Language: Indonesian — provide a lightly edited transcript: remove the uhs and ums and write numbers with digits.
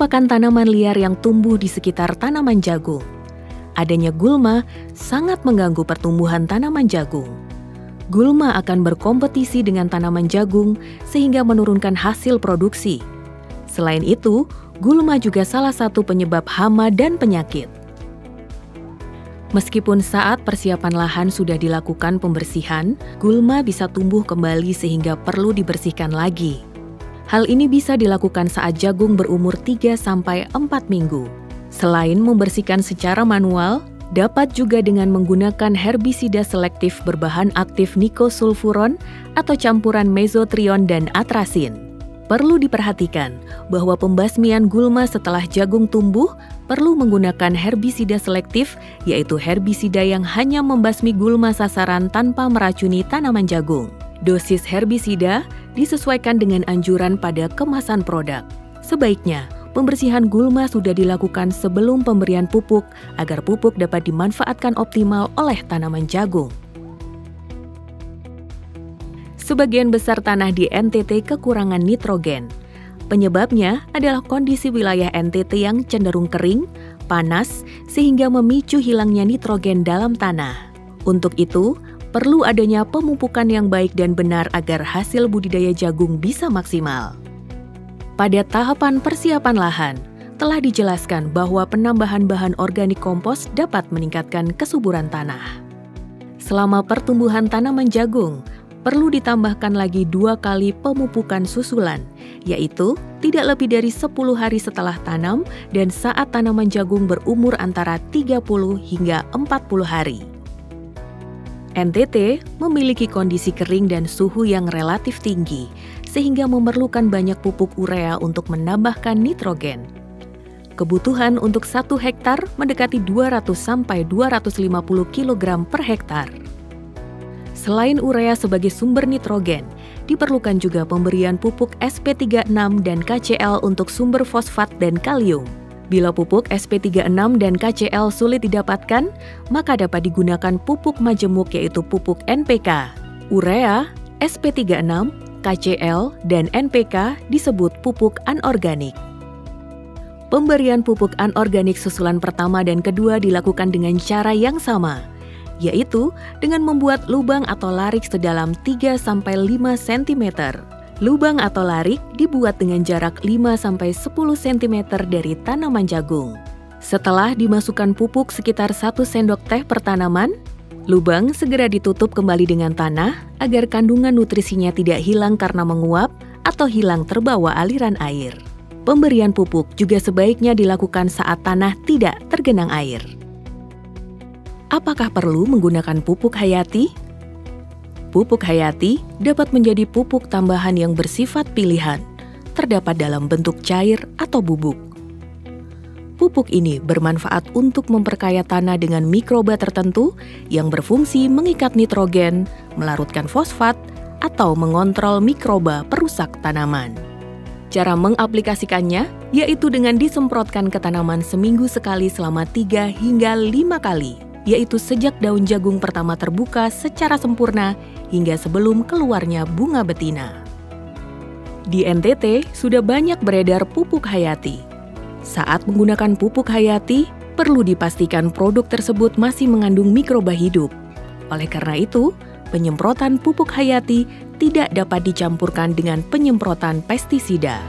merupakan tanaman liar yang tumbuh di sekitar tanaman jagung. Adanya gulma sangat mengganggu pertumbuhan tanaman jagung. Gulma akan berkompetisi dengan tanaman jagung sehingga menurunkan hasil produksi. Selain itu, gulma juga salah satu penyebab hama dan penyakit. Meskipun saat persiapan lahan sudah dilakukan pembersihan, gulma bisa tumbuh kembali sehingga perlu dibersihkan lagi. Hal ini bisa dilakukan saat jagung berumur 3-4 minggu. Selain membersihkan secara manual, dapat juga dengan menggunakan herbisida selektif berbahan aktif nikosulfuron atau campuran mesotrion dan atrasin. Perlu diperhatikan bahwa pembasmian gulma setelah jagung tumbuh perlu menggunakan herbisida selektif, yaitu herbisida yang hanya membasmi gulma sasaran tanpa meracuni tanaman jagung. Dosis herbisida disesuaikan dengan anjuran pada kemasan produk. Sebaiknya, pembersihan gulma sudah dilakukan sebelum pemberian pupuk agar pupuk dapat dimanfaatkan optimal oleh tanaman jagung. Sebagian besar tanah di NTT kekurangan nitrogen. Penyebabnya adalah kondisi wilayah NTT yang cenderung kering, panas, sehingga memicu hilangnya nitrogen dalam tanah. Untuk itu, perlu adanya pemupukan yang baik dan benar agar hasil budidaya jagung bisa maksimal. Pada tahapan persiapan lahan, telah dijelaskan bahwa penambahan bahan organik kompos dapat meningkatkan kesuburan tanah. Selama pertumbuhan tanaman jagung, perlu ditambahkan lagi 2 kali pemupukan susulan, yaitu tidak lebih dari 10 hari setelah tanam dan saat tanaman jagung berumur antara 30 hingga 40 hari. NTT memiliki kondisi kering dan suhu yang relatif tinggi, sehingga memerlukan banyak pupuk urea untuk menambahkan nitrogen. Kebutuhan untuk 1 hektar mendekati 200-250 kg per hektar. Selain urea sebagai sumber nitrogen, diperlukan juga pemberian pupuk SP36 dan KCl untuk sumber fosfat dan kalium. Bila pupuk SP36 dan KCl sulit didapatkan, maka dapat digunakan pupuk majemuk yaitu pupuk NPK. Urea, SP36, KCl, dan NPK disebut pupuk anorganik. Pemberian pupuk anorganik susulan pertama dan kedua dilakukan dengan cara yang sama, yaitu dengan membuat lubang atau larik sedalam 3-5 cm. Lubang atau larik dibuat dengan jarak 5-10 cm dari tanaman jagung. Setelah dimasukkan pupuk sekitar 1 sendok teh per tanaman, lubang segera ditutup kembali dengan tanah agar kandungan nutrisinya tidak hilang karena menguap atau hilang terbawa aliran air. Pemberian pupuk juga sebaiknya dilakukan saat tanah tidak tergenang air. Apakah perlu menggunakan pupuk hayati? Pupuk hayati dapat menjadi pupuk tambahan yang bersifat pilihan, terdapat dalam bentuk cair atau bubuk. Pupuk ini bermanfaat untuk memperkaya tanah dengan mikroba tertentu yang berfungsi mengikat nitrogen, melarutkan fosfat, atau mengontrol mikroba perusak tanaman. Cara mengaplikasikannya yaitu dengan disemprotkan ke tanaman seminggu sekali selama 3 hingga 5 kali. Yaitu sejak daun jagung pertama terbuka secara sempurna hingga sebelum keluarnya bunga betina. Di NTT sudah banyak beredar pupuk hayati. Saat menggunakan pupuk hayati, perlu dipastikan produk tersebut masih mengandung mikroba hidup. Oleh karena itu, penyemprotan pupuk hayati tidak dapat dicampurkan dengan penyemprotan pestisida.